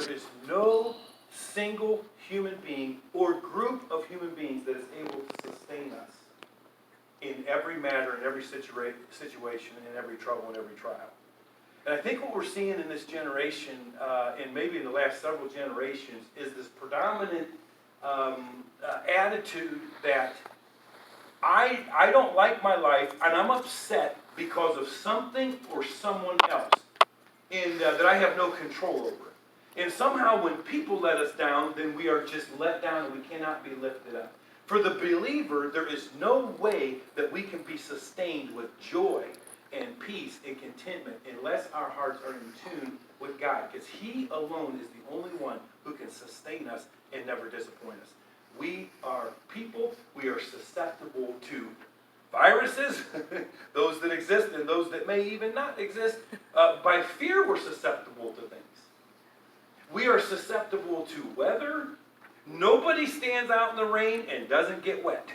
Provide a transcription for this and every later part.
there is no single human being or group of human beings that is able to sustain us in every matter, in every situation, in every trouble, in every trial. And I think what we're seeing in this generation, and maybe in the last several generations, is this predominant attitude that I don't like my life, and I'm upset because of something or someone else, and that I have no control over. And somehow when people let us down, then we are just let down and we cannot be lifted up. For the believer, there is no way that we can be sustained with joy and peace and contentment unless our hearts are in tune with God, because He alone is the only one who can sustain us and never disappoint us. We are people, we are susceptible to viruses, those that exist and those that may even not exist. By fear, we're susceptible to things. We are susceptible to weather. Nobody stands out in the rain and doesn't get wet.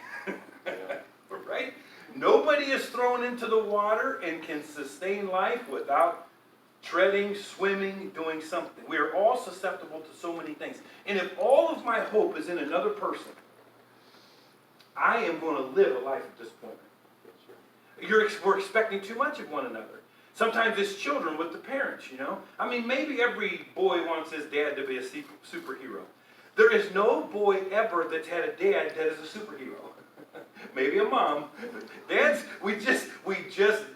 Right? Nobody is thrown into the water and can sustain life without treading, swimming, doing something. We are all susceptible to so many things. And if all of my hope is in another person, I am going to live a life of disappointment. We're expecting too much of one another. Sometimes it's children with the parents, you know. I mean, maybe every boy wants his dad to be a superhero. There is no boy ever that's had a dad that is a superhero. Maybe a mom. Dads, we just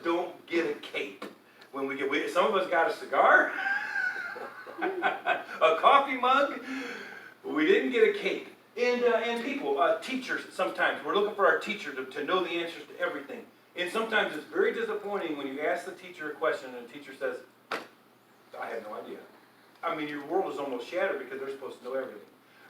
don't get a cape. When some of us got a cigar, a coffee mug. We didn't get a cape. And people, teachers, sometimes we're looking for our teacher to know the answers to everything. And sometimes it's very disappointing when you ask the teacher a question and the teacher says, I have no idea. I mean, your world is almost shattered because they're supposed to know everything.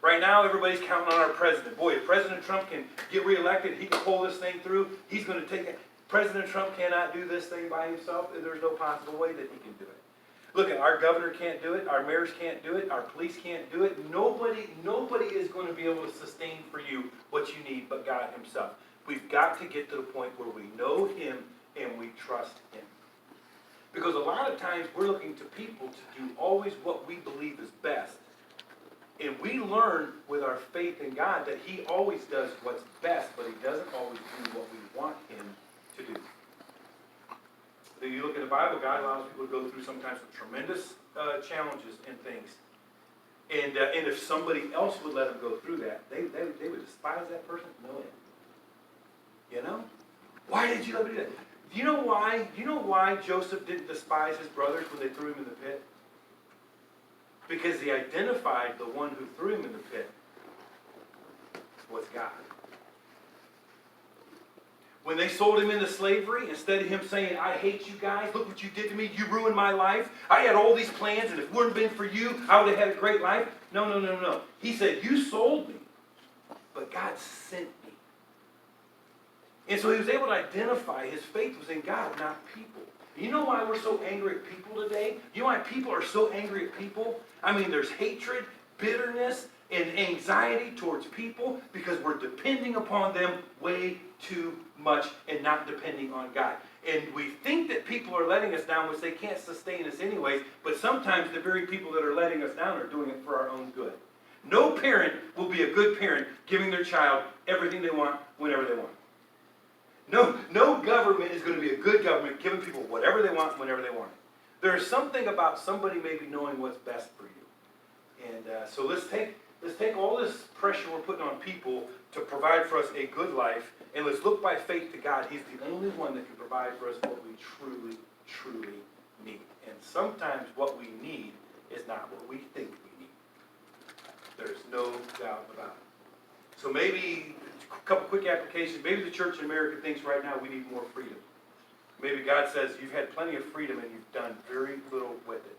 Right now, everybody's counting on our president. Boy, if President Trump can get reelected, he can pull this thing through. He's going to take it. President Trump cannot do this thing by himself. There's no possible way that he can do it. Look, our governor can't do it. Our mayors can't do it. Our police can't do it. Nobody is going to be able to sustain for you what you need but God Himself. We've got to get to the point where we know Him and we trust Him. Because a lot of times we're looking to people to do always what we believe is best. And we learn with our faith in God that He always does what's best, but He doesn't always do what we want Him to do. If you look at the Bible, God allows people to go through sometimes some tremendous challenges and things. And if somebody else would let them go through that, they would despise that person? No way. You know? Why did you let me do that? Do you know why? Do you know why Joseph didn't despise his brothers when they threw him in the pit? Because he identified the one who threw him in the pit was God. When they sold him into slavery, instead of him saying, I hate you guys, look what you did to me, you ruined my life, I had all these plans, and if it wouldn't have been for you, I would have had a great life. No. He said, you sold me, but God sent me. And so he was able to identify his faith was in God, not people. You know why we're so angry at people today? You know why people are so angry at people? I mean, there's hatred, bitterness, and anxiety towards people because we're depending upon them way too much and not depending on God. And we think that people are letting us down, which they can't sustain us anyways, but sometimes the very people that are letting us down are doing it for our own good. No parent will be a good parent giving their child everything they want whenever they want. No government is going to be a good government giving people whatever they want whenever they want it. There is something about somebody maybe knowing what's best for you. And so let's take all this pressure we're putting on people to provide for us a good life, and let's look by faith to God. He's the only one that can provide for us what we truly, truly need. And sometimes what we need is not what we think we need. There's no doubt about it. So maybe a couple quick applications. Maybe the church in America thinks right now we need more freedom. Maybe God says you've had plenty of freedom and you've done very little with it.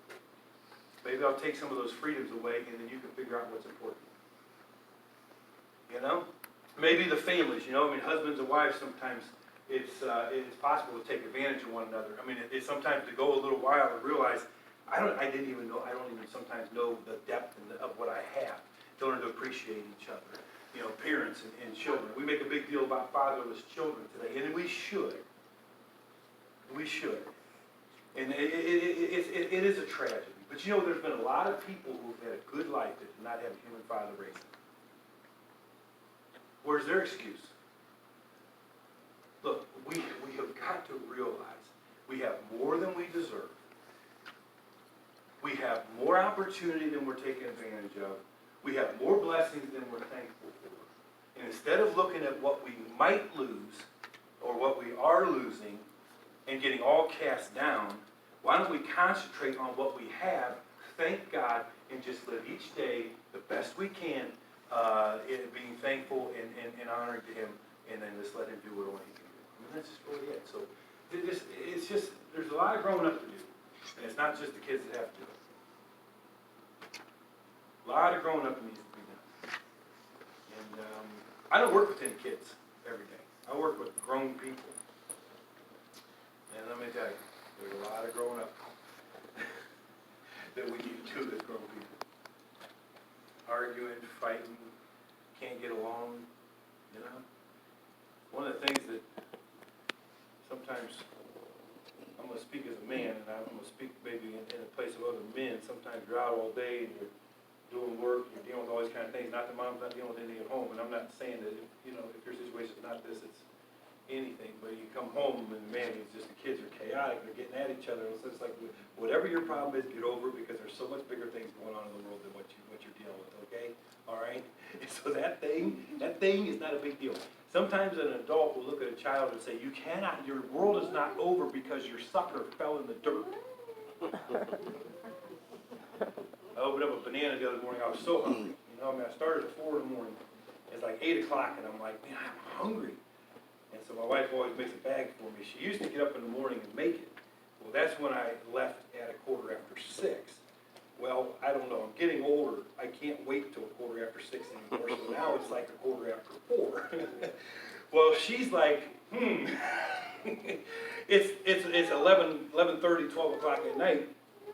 Maybe I'll take some of those freedoms away and then you can figure out what's important. You know? Maybe the families, you know, I mean, husbands and wives, sometimes it's possible to take advantage of one another. I mean, it's sometimes to go a little while and realize, I don't even sometimes know the depth of what I have to learn to appreciate each other. You know, parents and children. We make a big deal about fatherless children today, and we should. We should. And it is a tragedy But you know, there's been a lot of people who've had a good life that did not have a human father raising them. Where's their excuse? Look, we have got to realize we have more than we deserve. We have more opportunity than we're taking advantage of. We have more blessings than we're thankful for. And instead of looking at what we might lose or what we are losing and getting all cast down, why don't we concentrate on what we have, thank God, and just live each day the best we can, being thankful and honoring to Him, and then just let Him do what only He can do. I mean, that's just really it. So it's just, there's a lot of growing up to do. And it's not just the kids that have to do it. A lot of growing up needs to be done. And I don't work with any kids every day. I work with grown people. And let me tell you, there's a lot of growing up that we need to do as grown people. Arguing, fighting, can't get along, you know. One of the things that sometimes, I'm going to speak as a man, and I'm going to speak maybe in a place of other men. Sometimes you're out all day and you're doing work, you're dealing with all these kind of things. Not that mom's not dealing with anything at home, and I'm not saying that if your situation is not this, it's anything. But you come home and man, it's just the kids are chaotic. They're getting at each other. So it's like whatever your problem is, get over it because there's so much bigger things going on in the world than what you're dealing with. Okay, all right. And so that thing is not a big deal. Sometimes an adult will look at a child and say, "You cannot. Your world is not over because your sucker fell in the dirt." I opened up a banana the other morning. I was so hungry. I started at 4 in the morning. It's like 8 o'clock, and I'm like, man, I'm hungry. And so my wife always makes a bag for me. She used to get up in the morning and make it. Well, that's when I left at 6:15. Well, I don't know. I'm getting older. I can't wait till 6:15 anymore. So now it's like 4:15. Well, she's like, It's 11:30, 12 o'clock at night.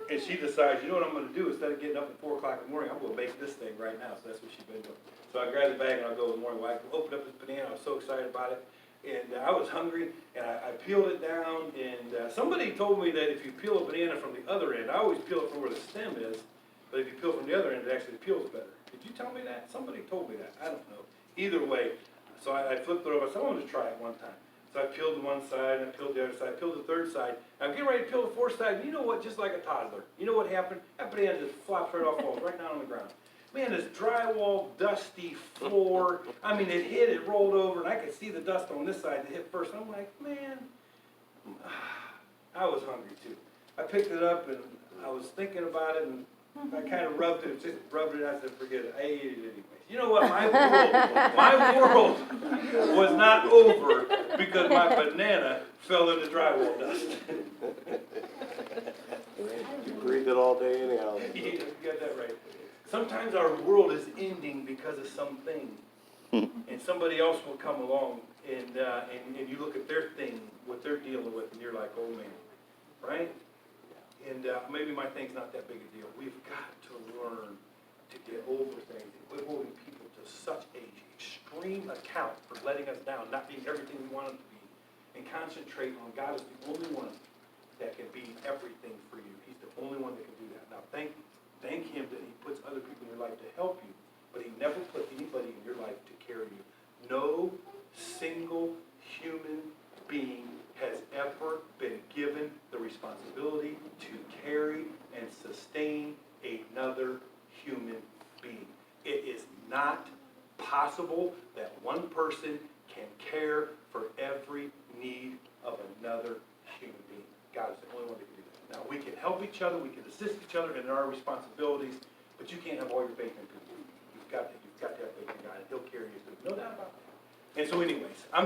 And she decides, you know what I'm going to do? Instead of getting up at 4 o'clock in the morning, I'm going to make this thing right now. So that's what she's been doing. So I grab the bag and I'll go in the morning. Well, I opened up this banana. I was so excited about it. And I was hungry. And I peeled it down. And somebody told me that if you peel a banana from the other end, I always peel it from where the stem is. But if you peel from the other end, it actually peels better. Did you tell me that? Somebody told me that. I don't know. Either way. So I flipped it over. I said, I want to try it one time. So I peeled the one side, and I peeled the other side, I peeled the third side. I'm getting ready to peel the fourth side, and you know what, just like a toddler, you know what happened? That banana just flops right off, falls right down on the ground. Man, this drywall, dusty floor, I mean, it hit, it rolled over, and I could see the dust on this side that hit first. I'm like, man, I was hungry too. I picked it up, and I was thinking about it, and I kind of rubbed it, I said, forget it, I ate it anyways. You know what, my world was not over because my banana fell in the drywall dust. You breathe it all day anyhow. Yeah, you got that right. Sometimes our world is ending because of something. And somebody else will come along and you look at their thing, what they're dealing with, and you're like, oh man, right? And maybe my thing's not that big a deal. We've got to learn to get over things. We're holding people to such an extreme account for letting us down, not being everything we want them to be, and concentrate on God is the only one that can be everything for you. He's the only one that can do that. Now, thank Him that He puts other people in your life to help you, but He never put anybody in your life to carry you. No single human being has ever been given the responsibility to carry and sustain another human being. It is not possible that one person can care for every need of another human being. God is the only one that can do that. Now, we can help each other, we can assist each other in our responsibilities, but you can't have all your faith in people. You've got to have faith in God, and He'll carry you through. No doubt about that. And so anyways, I'm